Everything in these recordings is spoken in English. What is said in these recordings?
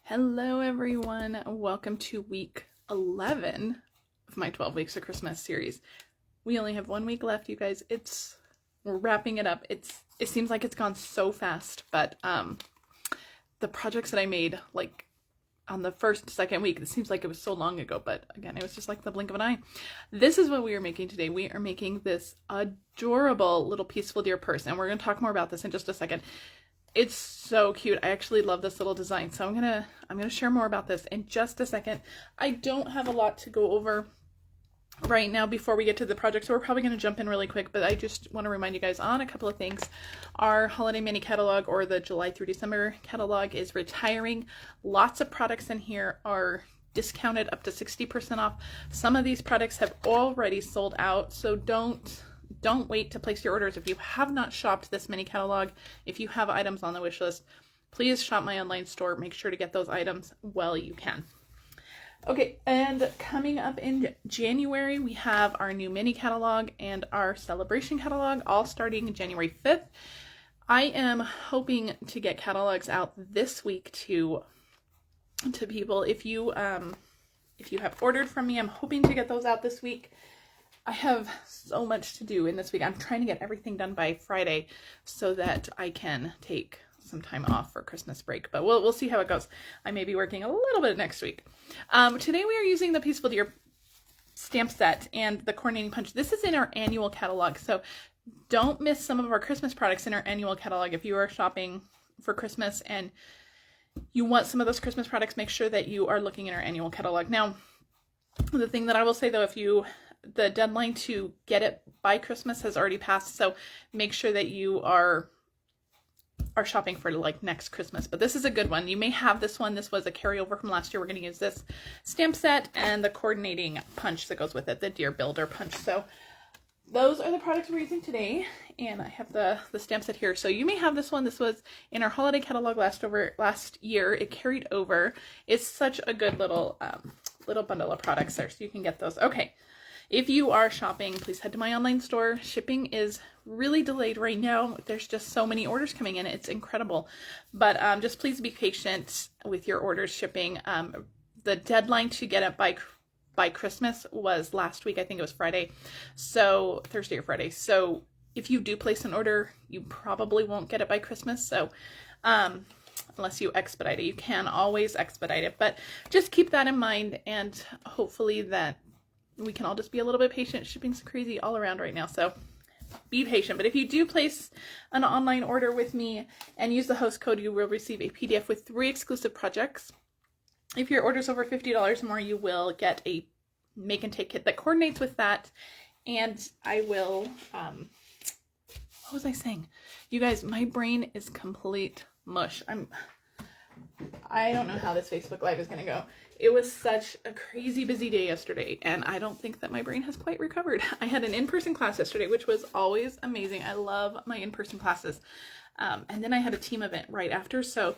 Hello everyone, welcome to week 11 of my 12 Weeks of Christmas series. We only have 1 week left, you guys. We're wrapping it up. It seems like it's gone so fast, but the projects that I made like on the second week, it seems like it was so long ago, but again, it was just like the blink of an eye. This is what we are making today. We are making this adorable little Peaceful Dear purse, and we're going to talk more about this in just a second. It's so cute. I actually love this little design. So I'm gonna share more about this in just a second. I don't have a lot to go over right now before we get to the project, so we're probably gonna jump in really quick, but I just want to remind you guys on a couple of things. Our holiday mini catalog, or the July through December catalog, is retiring. Lots of products in here are discounted up to 60% off. Some of these products have already sold out, so don't wait to place your orders. If you have not shopped this mini catalog, if you have items on the wish list, please shop my online store. Make sure to get those items while you can. Okay, and coming up in January, we have our new mini catalog and our celebration catalog, all starting January 5th. I am hoping to get catalogs out this week to people. If you have ordered from me, I'm hoping to get those out this week. I have so much to do in this week. I'm trying to get everything done by Friday so that I can take some time off for Christmas break, but we'll see how it goes. I may be working a little bit next week. Today we are using the Peaceful Dear stamp set and the coordinating punch. This is in our annual catalog, so don't miss some of our Christmas products in our annual catalog. If you are shopping for Christmas and you want some of those Christmas products, make sure that you are looking in our annual catalog. Now, the thing that I will say though, the deadline to get it by Christmas has already passed, so make sure that you are shopping for like next Christmas. But this is a good one. You may have this one. This was a carryover from last year. We're going to use this stamp set and the coordinating punch that goes with it, the Dear Builder punch. So those are the products we're using today, and I have the stamp set here. So you may have this one. This was in our holiday catalog last year. It carried over. It's such a good little bundle of products there, so you can get those. Okay. If you are shopping, please head to my online store. Shipping is really delayed right now. There's just so many orders coming in. It's incredible. But just please be patient with your orders shipping. The deadline to get it by Christmas was last week. I think it was Friday. So Thursday or Friday. So if you do place an order, you probably won't get it by Christmas. So unless you expedite it, you can always expedite it. But just keep that in mind, and hopefully that we can all just be a little bit patient. Shipping's crazy all around right now, so be patient. But if you do place an online order with me and use the host code, you will receive a PDF with 3 exclusive projects. If your order's over $50 or more, you will get a make and take kit that coordinates with that. And I will, what was I saying? You guys, my brain is complete mush. I don't know how this Facebook Live is going to go. It was such a crazy busy day yesterday, and I don't think that my brain has quite recovered. I had an in-person class yesterday, which was always amazing. I love my in-person classes. And then I had a team event right after, so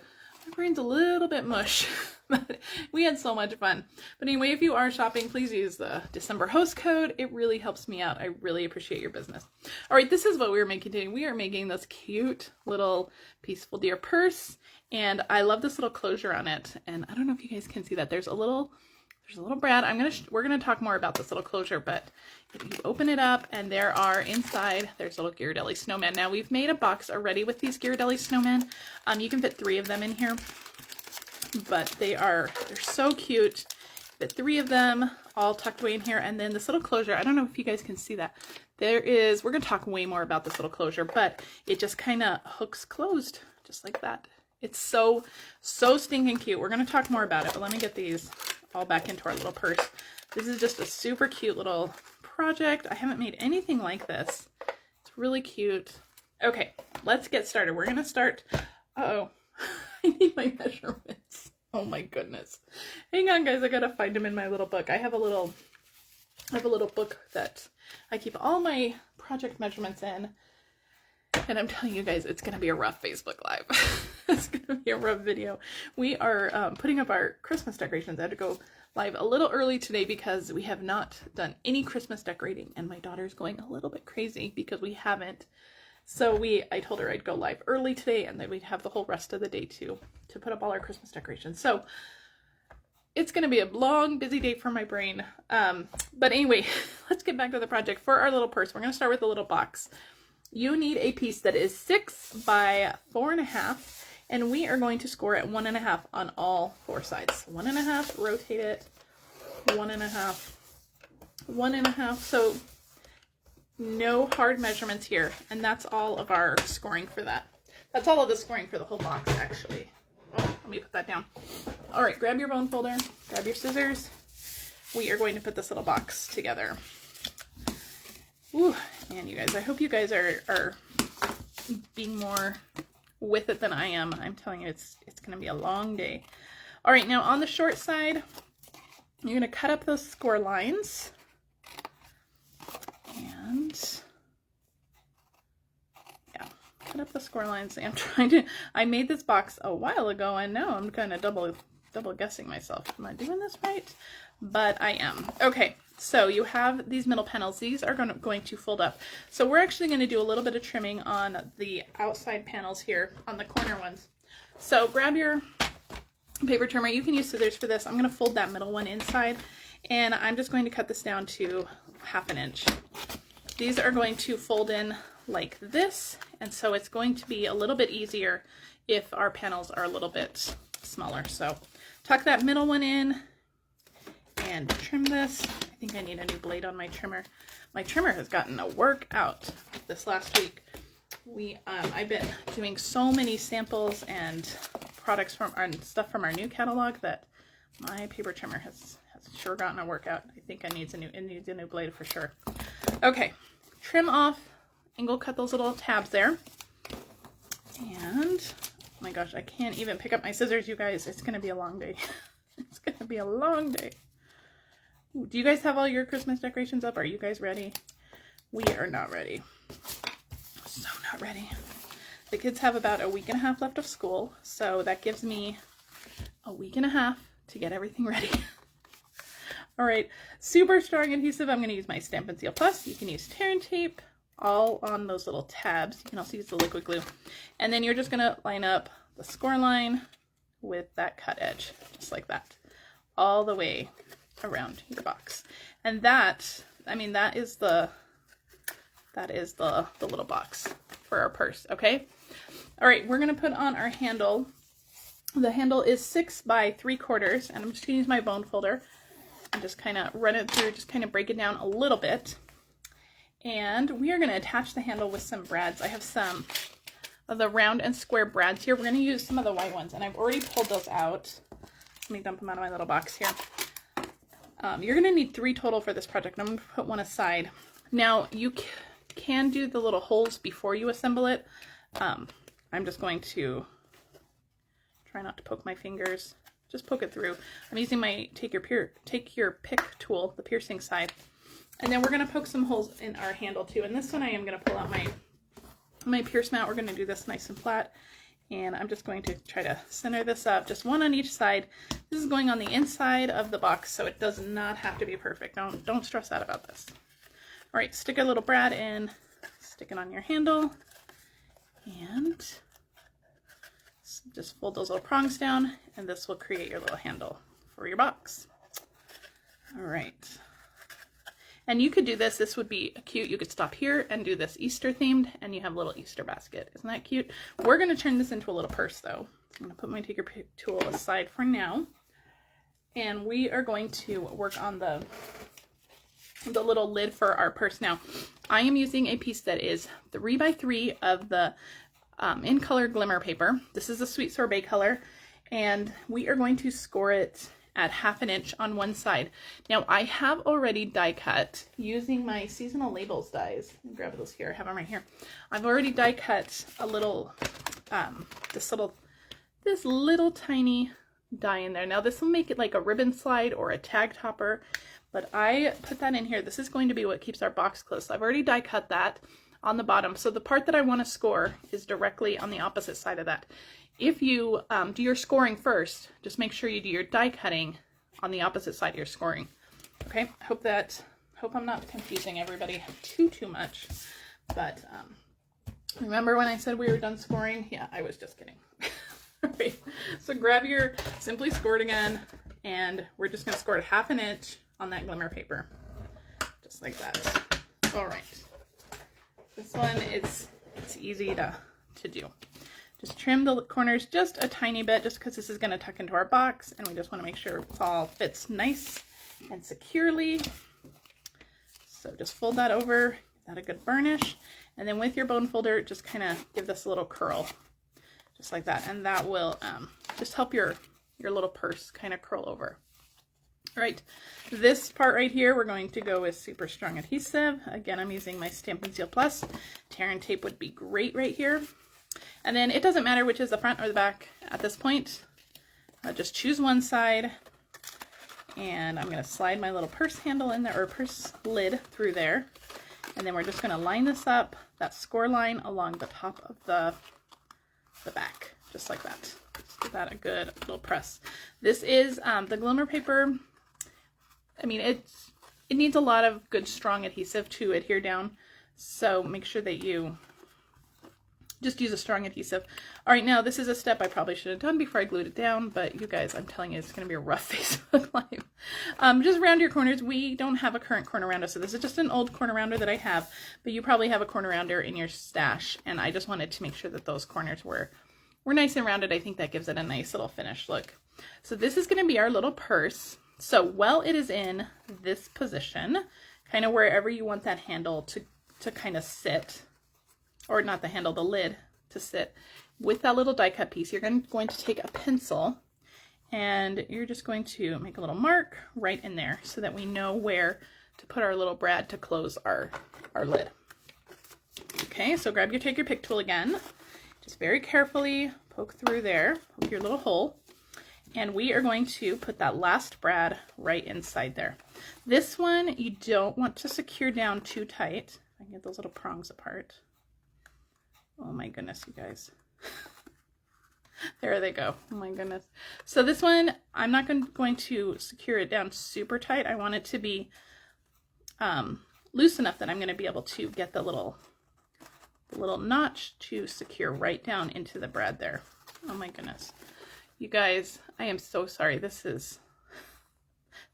my brain's a little bit mush. But we had so much fun. But anyway, if you are shopping, please use the December host code. It really helps me out. I really appreciate your business. All right, this is what we're making today. We are making this cute little Peaceful Dear purse, and I love this little closure on it. And I don't know if you guys can see that. There's a little brad. We're gonna talk more about this little closure, but if you open it up, and there's little Ghirardelli snowmen. Now we've made a box already with these Ghirardelli snowmen. You can fit 3 of them in here, but they're so cute. Fit 3 of them all tucked away in here, and then this little closure. I don't know if you guys can see that. We're gonna talk way more about this little closure, but it just kind of hooks closed just like that. It's so stinking cute. We're gonna talk more about it, but let me get these all back into our little purse. This is just a super cute little project. I haven't made anything like this. It's really cute. Okay, let's get started. We're gonna start. Uh-oh. I need my measurements. Oh my goodness. Hang on, guys. I gotta find them in my little book. I have a little book that I keep all my project measurements in. And I'm telling you guys, it's gonna be a rough Facebook Live. It's gonna be a rough video. We are putting up our Christmas decorations. I had to go live a little early today because we have not done any Christmas decorating, and my daughter's going a little bit crazy because we haven't So I told her I'd go live early today and then we'd have the whole rest of the day to put up all our Christmas decorations. So it's going to be a long, busy day for my brain. But anyway, let's get back to the project. For our little purse, we're going to start with a little box. You need a piece that is 6 by 4.5, and we are going to score at 1.5 on all 4 sides. 1.5, rotate it, 1.5, 1.5. So no hard measurements here, and that's all of our scoring for that. That's all of the scoring for the whole box, actually. Oh, let me put that down. All right, grab your bone folder, grab your scissors. We are going to put this little box together. Ooh, man, you guys, I hope you guys are being more with it than I am. I'm telling you, it's going to be a long day. All right, now on the short side, you're going to cut up those score lines. And yeah, cut up the score lines. I made this box a while ago, and now I'm kind of double guessing myself. Am I doing this right? But I am. Okay, so you have these middle panels. These are going to fold up. So we're actually going to do a little bit of trimming on the outside panels here, on the corner ones. So grab your paper trimmer. You can use scissors for this. I'm going to fold that middle one inside, and I'm just going to cut this down to 1/2 inch. These are going to fold in like this, and so it's going to be a little bit easier if our panels are a little bit smaller. So tuck that middle one in and trim this. I think I need a new blade on my trimmer. My trimmer has gotten a workout this last week. I've been doing so many samples and products from stuff from our new catalog that my paper trimmer has sure gotten a workout. I think it needs a new blade for sure. Okay, trim off, angle cut those little tabs there. And oh my gosh, I can't even pick up my scissors, you guys. It's gonna be a long day. It's gonna be a long day. Ooh, do you guys have all your Christmas decorations up? Are you guys ready? We are not ready. So not ready. The kids have about a 1.5 weeks left of school, so that gives me a 1.5 weeks to get everything ready. All right, super strong adhesive. I'm going to use my Stampin' Seal Plus. You can use tear and tape all on those little tabs. You can also use the liquid glue. And then you're just going to line up the score line with that cut edge, just like that, all the way around your box. And that, I mean, that is the little box for our purse, okay? All right, we're going to put on our handle. The handle is 6 by 3/4, and I'm just going to use my bone folder and just kind of run it through, just kind of break it down a little bit. And we are going to attach the handle with some brads. I have some of the round and square brads here. We're going to use some of the white ones, and I've already pulled those out. Let me dump them out of my little box here. You're going to need 3 total for this project. I'm going to put one aside. Now, you can do the little holes before you assemble it. I'm just going to try not to poke my fingers. Just poke it through. I'm using my take your pick tool, the piercing side. And then we're going to poke some holes in our handle too. And this one I am going to pull out my pierce mat. We're going to do this nice and flat. And I'm just going to try to center this up, just one on each side. This is going on the inside of the box, so it does not have to be perfect. Don't stress out about this. All right, stick a little brad in, stick it on your handle, and just fold those little prongs down, and this will create your little handle for your box. All right. And you could do this. This would be cute. You could stop here and do this Easter themed, and you have a little Easter basket. Isn't that cute? We're going to turn this into a little purse, though. I'm going to put my take your pick tool aside for now, and we are going to work on the little lid for our purse. Now, I am using a piece that is 3 by 3 of the in color Glimmer paper. This is a Sweet Sorbet color, and we are going to score it at 1/2 inch on one side. Now, I have already die cut using my seasonal labels dies. Grab those here. I have them right here. I've already die cut a little, this little tiny die in there. Now, this will make it like a ribbon slide or a tag topper, but I put that in here. This is going to be what keeps our box closed. So I've already die cut that on the bottom. So the part that I want to score is directly on the opposite side of that. If you do your scoring first, just make sure you do your die cutting on the opposite side of your scoring. Okay, hope I'm not confusing everybody too much, but Remember when I said we were done scoring? Yeah, I was just kidding. All right, so grab your Simply Scored again, and we're just gonna score it 1/2 inch on that glimmer paper. Just like that. All right. This one it's easy to do. Just trim the corners just a tiny bit, just because this is going to tuck into our box, and we just want to make sure it all fits nice and securely. So just fold that over, give that a good burnish, and then with your bone folder, just kind of give this a little curl, just like that, and that will just help your little purse kind of curl over. All right, this part right here, we're going to go with super strong adhesive. Again, I'm using my Stampin' Seal Plus. Tear and tape would be great right here. And then it doesn't matter which is the front or the back at this point. Just choose one side, and I'm going to slide my little purse handle in there, or purse lid through there. And then we're just going to line this up, that score line along the top of the back, just like that. Just give that a good little press. This is the Glimmer paper. I mean, it needs a lot of good strong adhesive to adhere down, so make sure that you just use a strong adhesive. All right, now this is a step I probably should have done before I glued it down, but you guys, I'm telling you, it's going to be a rough Facebook Live. Just round your corners. We don't have a current corner rounder, so this is just an old corner rounder that I have, but you probably have a corner rounder in your stash, and I just wanted to make sure that those corners were nice and rounded. I think that gives it a nice little finished look. So this is going to be our little purse. So while it is in this position, kind of wherever you want that handle to kind of sit, or not the handle, the lid to sit, with that little die cut piece, you're going to take a pencil, and you're just going to make a little mark right in there so that we know where to put our little brad to close our lid. Okay, so take your pick tool again, just very carefully poke through there, poke your little hole, and we are going to put that last brad right inside there. This one you don't want to secure down too tight. I can get those little prongs apart. Oh my goodness, you guys. There they go. Oh my goodness. So this one, I'm not going to secure it down super tight. I want it to be loose enough that I'm going to be able to get the little notch to secure right down into the brad there. Oh my goodness. You guys, I am so sorry. This is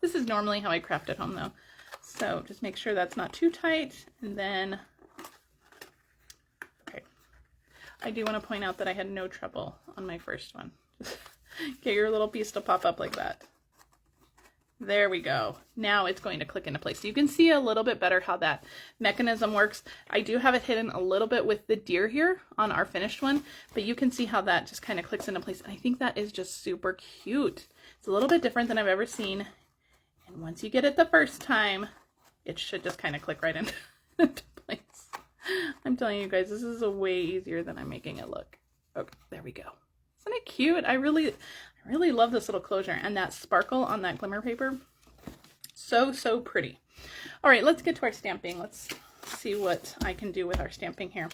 normally how I craft at home though. So just make sure that's not too tight, and then, okay. I do want to point out that I had no trouble on my first one. Just get your little piece to pop up like that. There we go. Now it's going to click into place. So you can see a little bit better how that mechanism works. I do have it hidden a little bit with the deer here on our finished one, but you can see how that just kind of clicks into place. And I think that is just super cute. It's a little bit different than I've ever seen. And once you get it the first time, it should just kind of click right into place. I'm telling you guys, this is a way easier than I'm making it look. Okay, there we go. Isn't it cute? I really love this little closure, and that sparkle on that glimmer paper. So pretty. All right, let's get to our stamping. Let's see what I can do with our stamping here.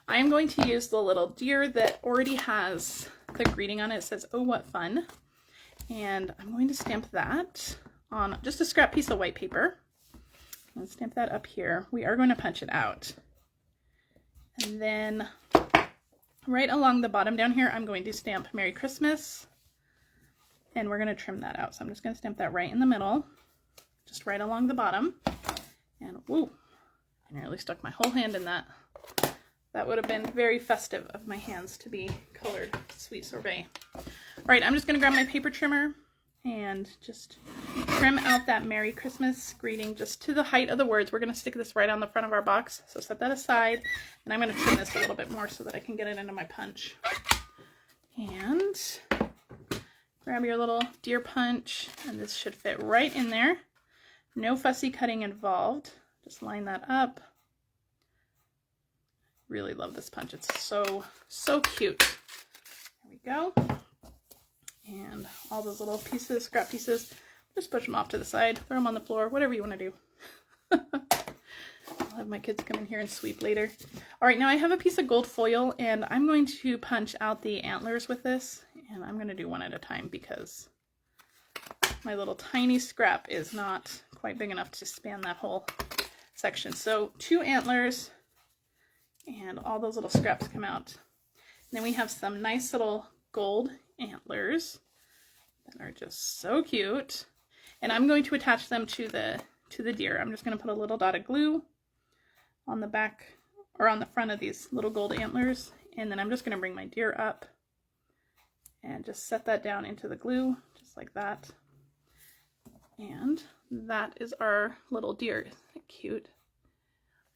I am going to use the little deer that already has the greeting on it. It says, "Oh, what fun." And I'm going to stamp that on just a scrap piece of white paper. Let's stamp that up here. We are going to punch it out. And then right along the bottom down here, I'm going to stamp Merry Christmas. And we're going to trim that out. So I'm just going to stamp that right in the middle, just right along the bottom. And woo, I nearly stuck my whole hand in that. That would have been very festive of my hands to be colored Sweet Sorbet. All right, I'm just going to grab my paper trimmer and just trim out that Merry Christmas greeting just to the height of the words. We're going to stick this right on the front of our box. So set that aside. And I'm going to trim this a little bit more so that I can get it into my punch. And grab your little deer punch, and this should fit right in there. No fussy cutting involved. Just line that up. Really love this punch. It's so cute. There we go. And all those little pieces, scrap pieces, just push them off to the side, throw them on the floor, whatever you want to do. I'll have my kids come in here and sweep later. All right, now I have a piece of gold foil, and I'm going to punch out the antlers with this, and I'm going to do one at a time because my little tiny scrap is not quite big enough to span that whole section. So 2 antlers, and all those little scraps come out. And then we have some nice little gold antlers that are just so cute. And I'm going to attach them to the deer. I'm just going to put a little dot of glue on the back or on the front of these little gold antlers. And then I'm just going to bring my deer up and just set that down into the glue, just like that. And that is our little deer. Isn't it cute?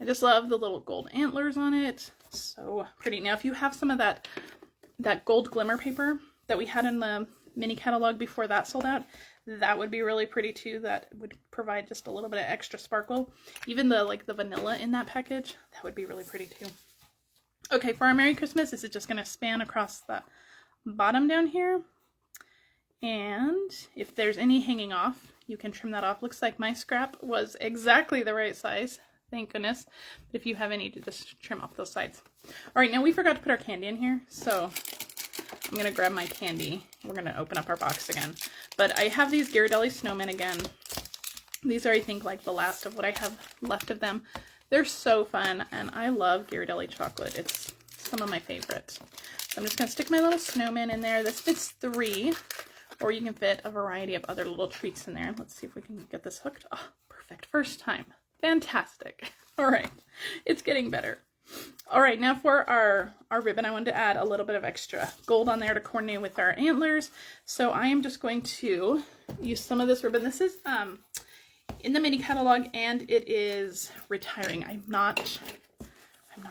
I just love the little gold antlers on it. So pretty. Now, if you have some of that gold glimmer paper that we had in the mini catalog before that sold out, that would be really pretty too. That would provide just a little bit of extra sparkle. Even the vanilla in that package, that would be really pretty too. Okay, for our Merry Christmas, this is just going to span across the bottom down here. And if there's any hanging off, you can trim that off. Looks like my scrap was exactly the right size. Thank goodness. But if you have any, to just trim off those sides. All right, now we forgot to put our candy in here, so I'm going to grab my candy. We're going to open up our box again. But I have these Ghirardelli snowmen again. These are, I think, like the last of what I have left of them. They're so fun, and I love Ghirardelli chocolate. It's some of my favorites. So I'm just going to stick my little snowman in there. This fits 3, or you can fit a variety of other little treats in there. Let's see if we can get this hooked. Oh, perfect. First time. Fantastic. All right. It's getting better. All right, now for our ribbon, I wanted to add a little bit of extra gold on there to coordinate with our antlers. So I am just going to use some of this ribbon. This is in the mini catalog, and it is retiring. I'm not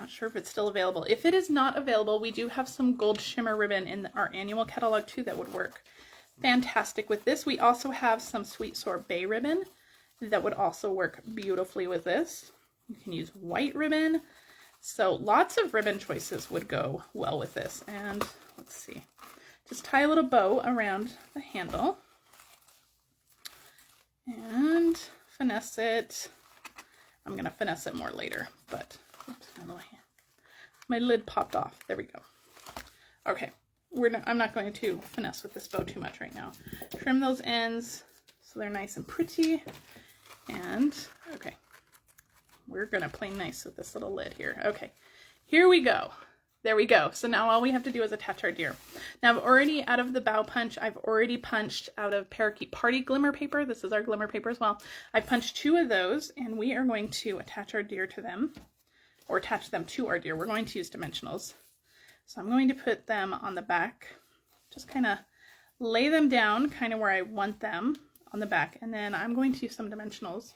sure if it's still available. If it is not available, we do have some gold shimmer ribbon in our annual catalog too that would work fantastic with this. We also have some Sweet Sorbet ribbon that would also work beautifully with this. You can use white ribbon. So lots of ribbon choices would go well with this. And let's see, just tie a little bow around the handle and finesse it. I'm going to finesse it more later, but oops, my lid popped off. There we go. Okay, I'm not going to finesse with this bow too much right now. Trim those ends so they're nice and pretty. And okay, we're gonna play nice with this little lid here. Okay, here we go. There we go. So now all we have to do is attach our deer. Now I've already, out of the bow punch, I've already punched out of Parakeet Party glimmer paper. This is our glimmer paper as well. I punched 2 of those, and we are going to attach our deer to them, or attach them to our deer. We're going to use dimensionals. So I'm going to put them on the back, just kind of lay them down kind of where I want them on the back, and then I'm going to use some dimensionals,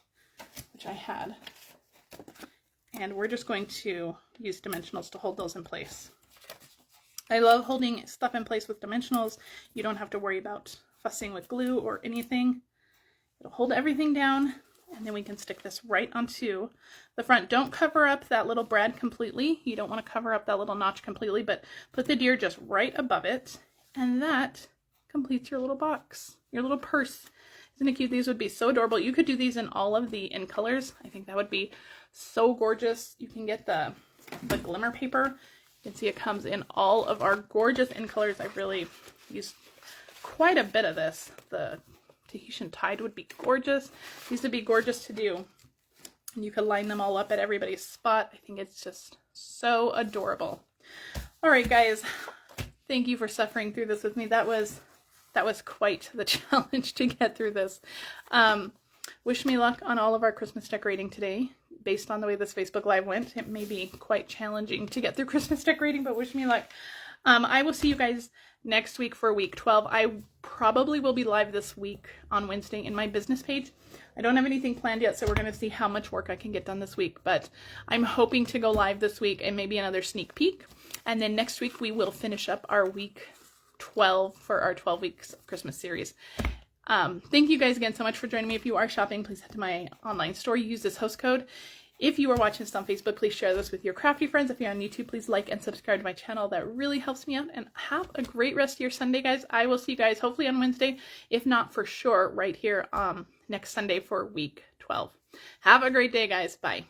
which I had, and we're just going to use dimensionals to hold those in place. I love holding stuff in place with dimensionals. You don't have to worry about fussing with glue or anything. It'll hold everything down, and then we can stick this right onto the front. Don't cover up that little brad completely. You don't want to cover up that little notch completely, but put the deer just right above it, and that completes your little box, your little purse. Isn't it cute? These would be so adorable. You could do these in all of the in colors. I think that would be so gorgeous. You can get the glimmer paper. You can see it comes in all of our gorgeous in colors. I've really used quite a bit of this. The Tahitian Tide would be gorgeous. These would be gorgeous to do. And you could line them all up at everybody's spot. I think it's just so adorable. All right, guys. Thank you for suffering through this with me. That was quite the challenge to get through this. Wish me luck on all of our Christmas decorating today. Based on the way this Facebook Live went, it may be quite challenging to get through Christmas decorating, but wish me luck. I will see you guys next week for week 12. I probably will be live this week on Wednesday in my business page. I don't have anything planned yet, so we're going to see how much work I can get done this week, but I'm hoping to go live this week and maybe another sneak peek. And then next week we will finish up our week 12 for our 12 weeks of Christmas series. Thank you guys again so much for joining me. If you are shopping, please head to my online store. Use this host code. If you are watching this on Facebook, please share this with your crafty friends. If you're on YouTube, please like and subscribe to my channel. That really helps me out. And have a great rest of your Sunday, guys. I will see you guys hopefully on Wednesday, if not for sure right here next Sunday for week 12. Have a great day, guys. Bye.